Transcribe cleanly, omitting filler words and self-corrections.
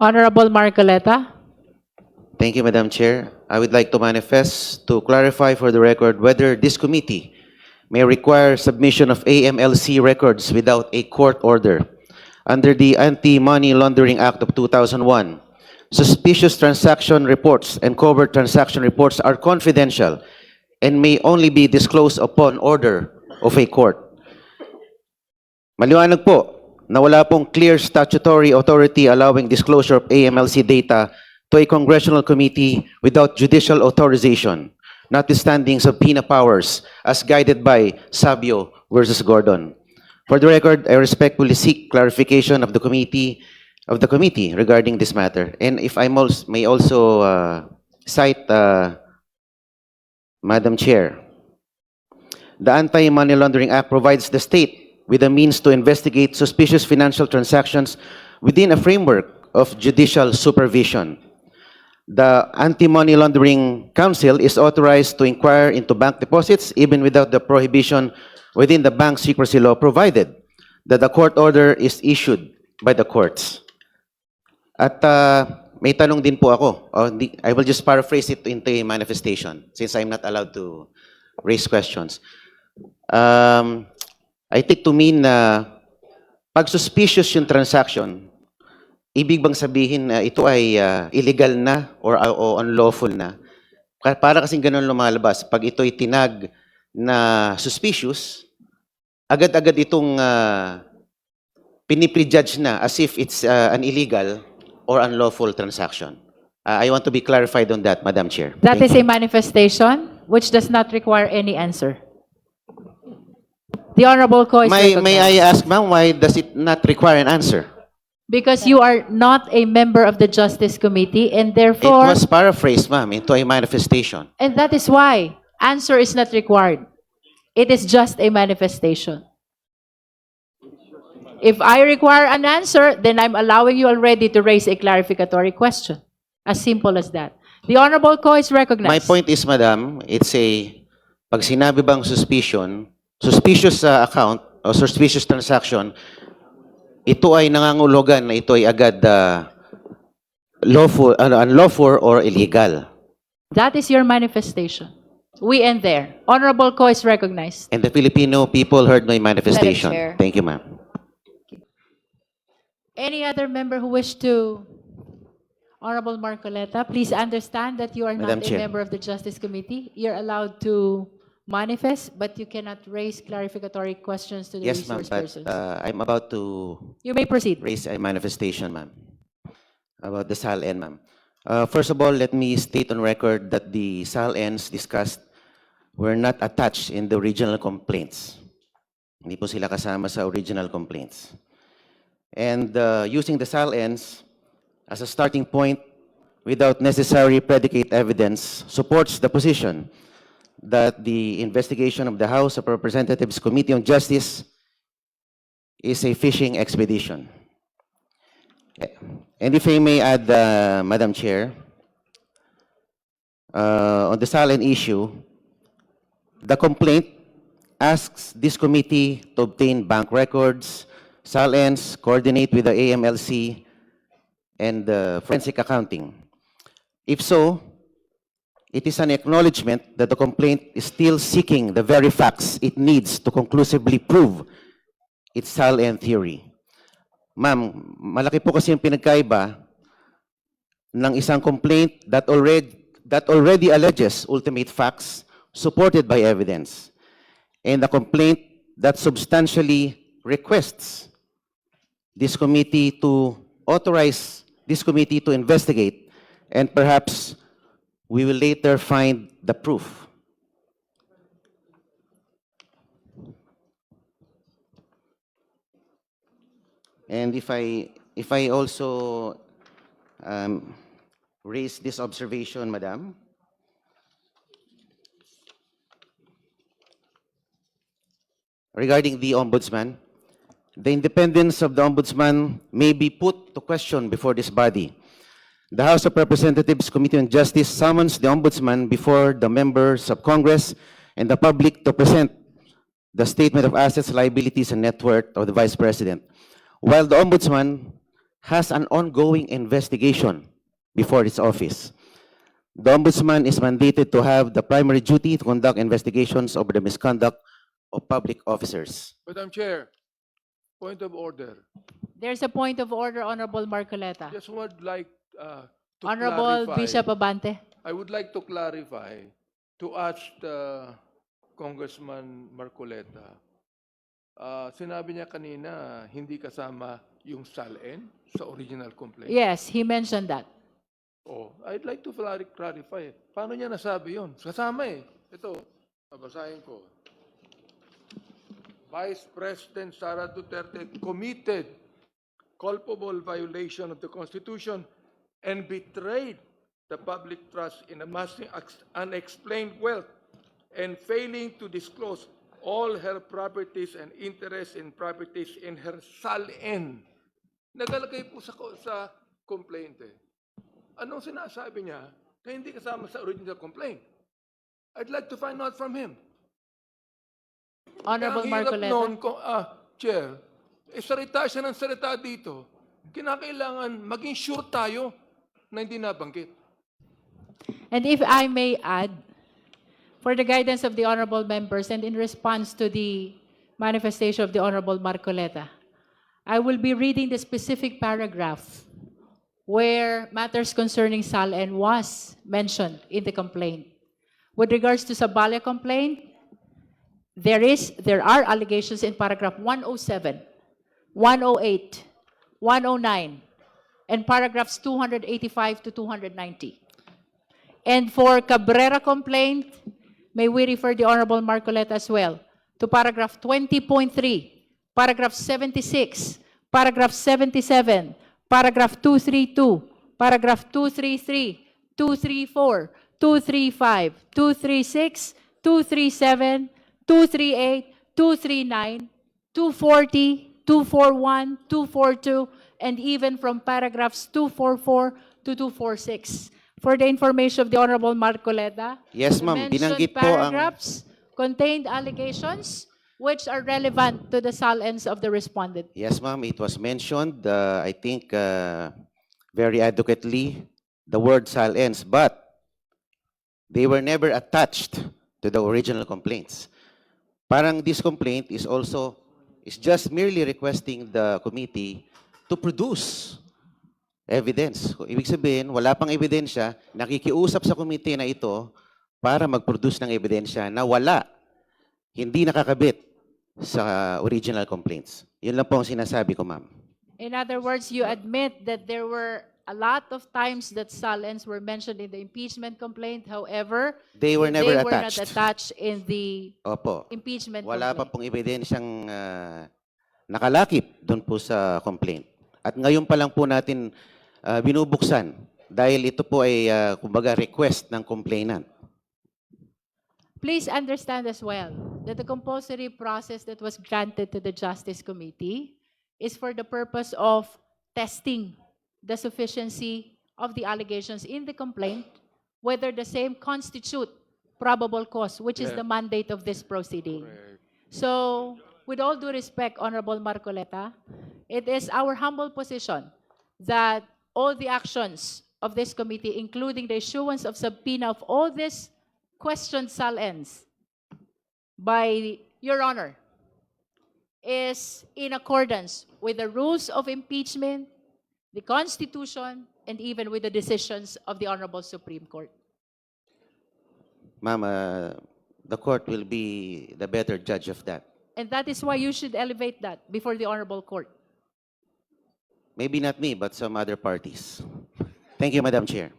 Honorable Marcoleta. Thank you, Madam Chair. I would like to manifest to clarify for the record whether this committee may require submission of AMLC records without a court order. Under the Anti-Money Laundering Act of 2001, suspicious transaction reports and covert transaction reports are confidential and may only be disclosed upon order of a court. Maliwanag po na wala pong clear statutory authority allowing disclosure of AMLC data to a congressional committee without judicial authorization, notwithstanding subpoena powers as guided by Sabio versus Gordon. For the record, I respectfully seek clarification of the committee regarding this matter. And if I may also cite Madam Chair, the Anti-Money Laundering Act provides the state with a means to investigate suspicious financial transactions within a framework of judicial supervision. The Anti-Money Laundering Council is authorized to inquire into bank deposits even without the prohibition within the bank secrecy law, provided that the court order is issued by the courts. At may tanong din po ako. I will just paraphrase it into a manifestation since I'm not allowed to raise questions. I take to mean na pag suspicious yung transaction, ibig bang sabihin na ito ay illegal na or unlawful na? Para kasing ganun lumalabas. Pag ito'y tinag na suspicious, agad-agad itong piniprejudge na as if it's an illegal or unlawful transaction. I want to be clarified on that, Madam Chair. That Thank is you. a manifestation which does not require any answer. The Honorable Co is May recognized. I ask, ma'am, why does it not require an answer? Because you are not a member of the Justice Committee and It therefore, was paraphrased, ma'am, into a manifestation. and that is why answer is not required. It is just a manifestation. If I require an answer, then I'm allowing you already to raise a clarificatory question. As simple as that. The Honorable Co is recognized. My point is, madam, it's pag sinabi bang suspicious account o suspicious transaction, ito ay nangangulugan na ito ay agad unlawful or illegal. That is your manifestation. We end there. Honorable Co is recognized. And the Filipino people heard my manifestation. Chair. Thank you, ma'am. Any other member who wish to? Honorable Marcoleta, please understand that you are Madam not a Chair. member of the Justice Committee. You're allowed to manifest, but you cannot raise clarificatory questions to the Yes, ma'am, resource but persons. I'm about to You may proceed. raise a manifestation, ma'am, about the SALN, ma'am. First of all, let me state on record that the SALNs discussed were not attached in the original complaints. Hindi po sila kasama sa original complaints. And using the SALNs as a starting point without necessary predicate evidence supports the position that the investigation of the House of Representatives Committee on Justice is a fishing expedition. And if I may add, Madam Chair, on the SALN issue, the complaint asks this committee to obtain bank records, SALNs, coordinate with the AMLC, and forensic accounting. If so, it is an acknowledgement that the complaint is still seeking the very facts it needs to conclusively prove its SALN theory. Ma'am, malaki po kasi yung pinagkaiba ng isang complaint that already alleges ultimate facts supported by evidence, and a complaint that substantially requests this committee to authorize this committee to investigate, and perhaps we will later find the proof. And if I also raise this observation, Madam, regarding the Ombudsman, the independence of the Ombudsman may be put to question before this body. The House of Representatives Committee on Justice summons the Ombudsman before the members of Congress and the public to present the statement of assets, liabilities, and net worth of the Vice President. While the Ombudsman has an ongoing investigation before its office. The Ombudsman is mandated to have the primary duty to conduct investigations over the misconduct of public officers. Madam Chair, point of order. There's a point of order, Honorable Marcoleta. Just would like to Honorable clarify. Bishop Abante. I would like to clarify, to ask Congressman Marcoleta. Sinabi niya kanina, hindi kasama yung SALN sa original complaint. Yes, he mentioned that. Oh, I'd like to clarify. Paano niya nasabi yun? Kasama eh. Ito, babasahin ko. Vice President Sara Duterte committed culpable violation of the Constitution and betrayed the public trust in amassing unexplained wealth and failing to disclose all her properties and interests in properties in her SALN. Nagalagay po sa complaint eh. Anong sinasabi niya na hindi kasama sa original complaint? I'd like to find out from him. Honorable Kaya ang hirap Marcoleta. noon, Chair, salita siya ng salita dito. Kinakailangan maging sure tayo na hindi nabanggit. And if I may add, for the guidance of the honorable members and in response to the manifestation of the Honorable Marcoleta, I will be reading the specific paragraph where matters concerning SALN was mentioned in the complaint. With regards to Sabalia complaint, there are allegations in paragraph 107, 108, 109, and paragraphs 285 to 290. And for Cabrera complaint, may we refer the Honorable Marcoleta as well to paragraph 20.3, paragraph 76, paragraph 77, paragraph 232, paragraph 233, 234, 235, 236, 237, 238, 239, 240, 241, 242, and even from paragraphs 244 to 246. For the information of the Honorable Marcoleta, Yes, the ma'am. mentioned Binanggit po ang- paragraphs contained allegations which are relevant to the SALNs of the respondent. Yes, ma'am, it was mentioned, I think, very adequately, the word SALNs, but they were never attached to the original complaints. Parang this complaint is just merely requesting the committee to produce evidence. Ibig sabihin, wala pang ebidensya, nakikiusap sa committee na ito para mag-produce ng ebidensya na wala, hindi nakakabit sa original complaints. Yun lang po ang sinasabi ko, ma'am. In other words, you admit that there were a lot of times that SALNs were mentioned in the impeachment complaint. However, They were never they were not attached. attached in the Opo. impeachment Wala pa complaint. pong ebidensyang nakalakip doon po sa complaint. At ngayon pa lang po natin binubuksan dahil ito po ay kumbaga request ng complainant. Please understand as well that the compulsory process that was granted to the Justice Committee is for the purpose of testing the sufficiency of the allegations in the complaint, whether the same constitute probable cause, which is the mandate of this proceeding. So, with all due respect, Honorable Marcoleta, it is our humble position that all the actions of this committee, including the issuance of subpoena of all these questioned SALNs by Your Honor, is in accordance with the rules of impeachment, the Constitution, and even with the decisions of the Honorable Supreme Court. Ma'am, the court will be the better judge of that. And that is why you should elevate that before the Honorable Court. Maybe not me, but some other parties. Thank you, Madam Chair.